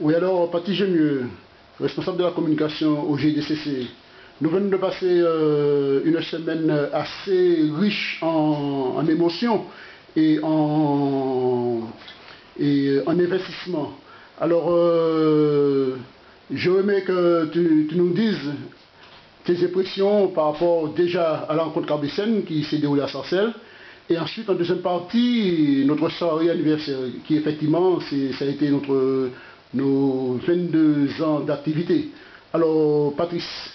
Oui, alors, Paty Gémieux, responsable de la communication au GIDCC. Nous venons de passer une semaine assez riche en émotions et en investissement. Alors, je remets que tu nous dises tes impressions par rapport déjà à la rencontre carbétienne qui s'est déroulée à Sarcelles. Et ensuite, en deuxième partie, notre soirée anniversaire, qui effectivement, ça a été nos 22 ans d'activité. Alors, Patrice.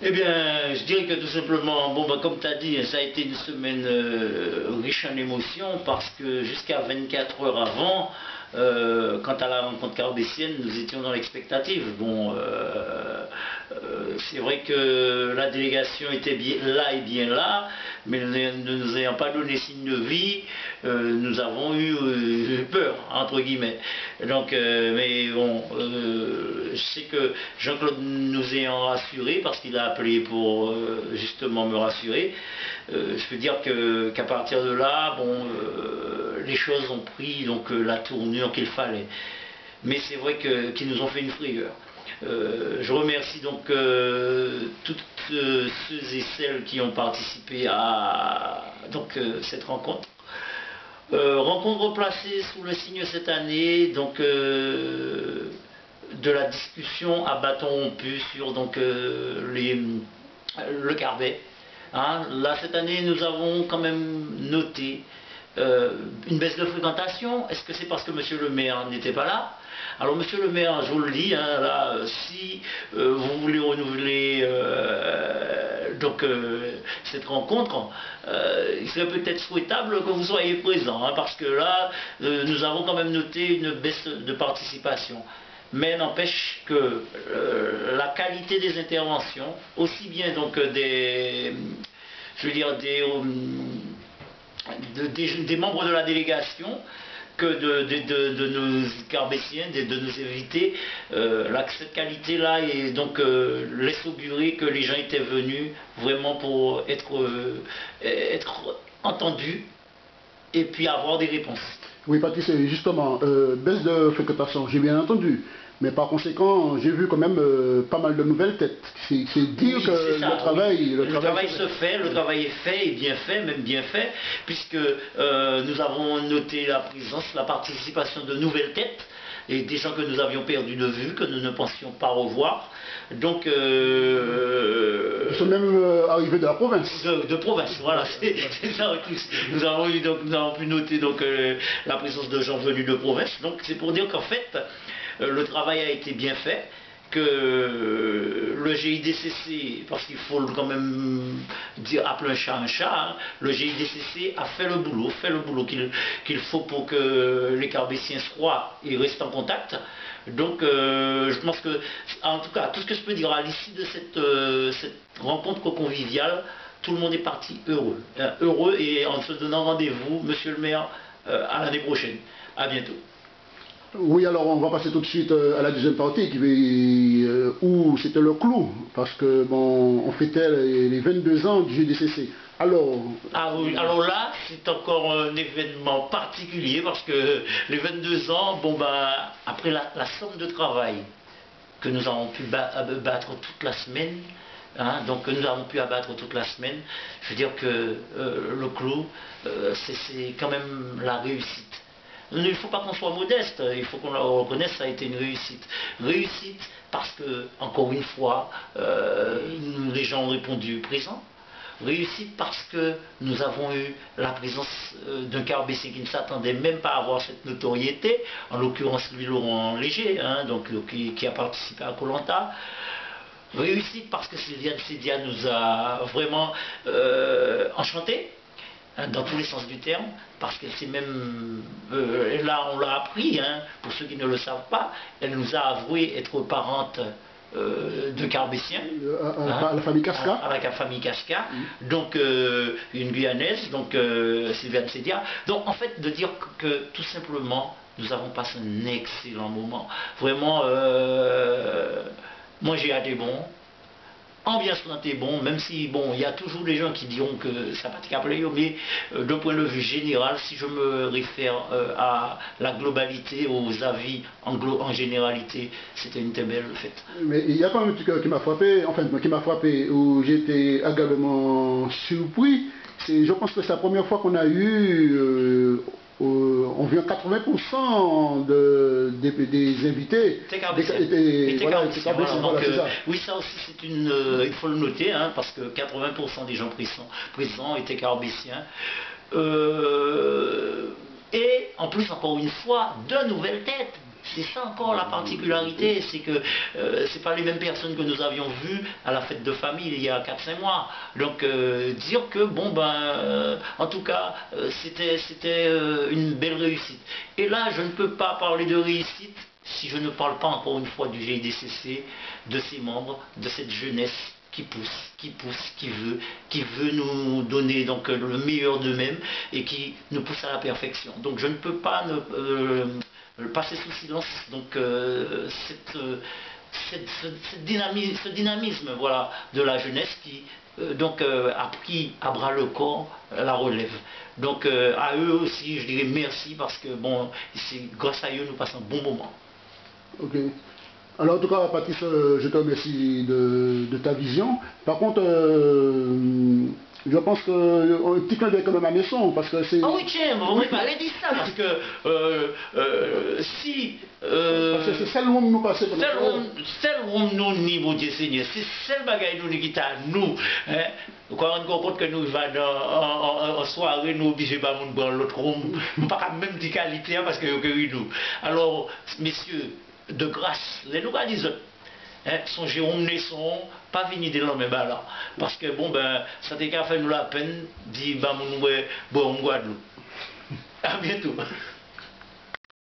Eh bien, je dirais que tout simplement, bon, bah, comme tu as dit, ça a été une semaine riche en émotions parce que jusqu'à 24 heures avant, quant à la rencontre carbétienne, nous étions dans l'expectative. Bon, c'est vrai que la délégation était bien là et bien là, mais ne nous ayant pas donné signe de vie, nous avons eu peur, entre guillemets. Donc, mais bon, je sais que Jean-Claude nous ayant rassurés, parce qu'il a appelé pour justement me rassurer, je peux dire qu'à partir de là, bon, les choses ont pris donc la tournure qu'il fallait. Mais c'est vrai qu'ils nous ont fait une frayeur. Je remercie donc toutes ceux et celles qui ont participé à cette rencontre. Rencontre placée sous le signe cette année donc, de la discussion à bâton rompu sur donc, le Carbet. Hein, là, cette année, nous avons quand même noté une baisse de fréquentation. Est-ce que c'est parce que monsieur le maire n'était pas là? Alors monsieur le maire, je vous le dis, hein, là, si vous voulez renouveler cette rencontre, il serait peut-être souhaitable que vous soyez présent, hein, parce que là, nous avons quand même noté une baisse de participation. Mais n'empêche que la qualité des interventions, aussi bien donc des membres de la délégation que de nos carbétiens, de nos invités, cette qualité-là et donc laisse augurer que les gens étaient venus vraiment pour être entendus et puis avoir des réponses. Oui, Patrice, justement, baisse de fréquentation, j'ai bien entendu. Mais par conséquent, j'ai vu quand même pas mal de nouvelles têtes. C'est dire oui, que ça, le travail... Oui. Le travail se fait, le travail est fait, et bien fait, même bien fait, puisque nous avons noté la présence, la participation de nouvelles têtes, et des gens que nous avions perdus de vue, que nous ne pensions pas revoir. Donc... Ils sont même arrivés de la province. De province, voilà, c'est ça. Nous avons pu noter donc, la présence de gens venus de province. Donc c'est pour dire qu'en fait, le travail a été bien fait, que le GIDCC, parce qu'il faut quand même appeler un chat, hein, le GIDCC a fait le boulot qu'il faut pour que les carbétiens soient et restent en contact. Donc je pense que, en tout cas, tout ce que je peux dire à l'issue de cette rencontre conviviale, tout le monde est parti heureux. Heureux et en se donnant rendez-vous, monsieur le maire, à l'année prochaine. À bientôt. Oui, alors on va passer tout de suite à la deuxième partie où c'était le clou, parce que bon, on fêtait les 22 ans du GDCC. Alors, ah oui, alors là, c'est encore un événement particulier parce que les 22 ans, bon bah, après la somme de travail que nous avons pu battre toute la semaine, hein, donc nous avons pu abattre toute la semaine, je veux dire que le clou, c'est quand même la réussite. Il ne faut pas qu'on soit modeste, il faut qu'on le reconnaisse, ça a été une réussite. Réussite parce que, encore une fois, les gens ont répondu présent. Réussite parce que nous avons eu la présence d'un carbécien qui ne s'attendait même pas à avoir cette notoriété, en l'occurrence lui Laurent Léger, hein, donc, qui a participé à Koh Lanta. Réussite parce que Sylviane Sédia nous a vraiment enchantés, dans tous les sens du terme, parce qu'elle s'est même, là on l'a appris, hein, pour ceux qui ne le savent pas, elle nous a avoué être parente de Carbétien, à la famille Casca. Avec la famille Casca, donc une Guyanaise, donc Sylviane Sédia. Donc en fait, de dire que tout simplement, nous avons passé un excellent moment. Vraiment, moi j'ai hâte des bons. ambiance là était bon, même si bon, il y a toujours des gens qui diront que ça pas capable, mais d'un point de vue général, si je me réfère à la globalité, aux avis en généralité, c'était une très belle fête. Mais il y a quand même un truc qui m'a frappé, enfin qui m'a frappé, où j'étais agréablement surpris. Je pense que c'est la première fois qu'on a eu environ 80% des invités. Voilà, donc, oui, ça aussi, il faut le noter, hein, parce que 80% des gens présents étaient carbéciens. Et en plus, encore une fois, de nouvelles têtes. C'est ça encore la particularité, c'est que c'est pas les mêmes personnes que nous avions vues à la fête de famille il y a 4-5 mois. Donc dire que bon ben en tout cas c'était une belle réussite. Et là je ne peux pas parler de réussite si je ne parle pas encore une fois du GIDCC, de ses membres, de cette jeunesse qui pousse, qui veut nous donner donc le meilleur d'eux-mêmes et qui nous pousse à la perfection. Donc je ne peux pas passer sous silence donc ce dynamisme voilà, de la jeunesse qui donc a pris à bras le corps la relève. Donc à eux aussi je dirais merci parce que bon, grâce à eux nous passons un bon moment. Ok. Alors en tout cas, Patrice, je te remercie de ta vision. Par contre, je pense que petit clin d'œil quand même à Nesson, parce que c'est... Ah oui, tiens, vous m'avez pas dit ça, parce que si... parce que c'est celle où nous passons. Celle où nous niveau Dieu Seigneur, c'est celle bagaille nous qui t'a nous. Nous rendons compte que nous va en soirée, nous obligés pas de boire l'autre room, pas même de qualité, parce que nous. Alors, messieurs, de grâce, les nous disent, son Jérôme Nesson, pas venir de l'homme là. Parce que bon ben, ça t'a fait nous la peine, dit bah mon Guadeloupe. À bientôt.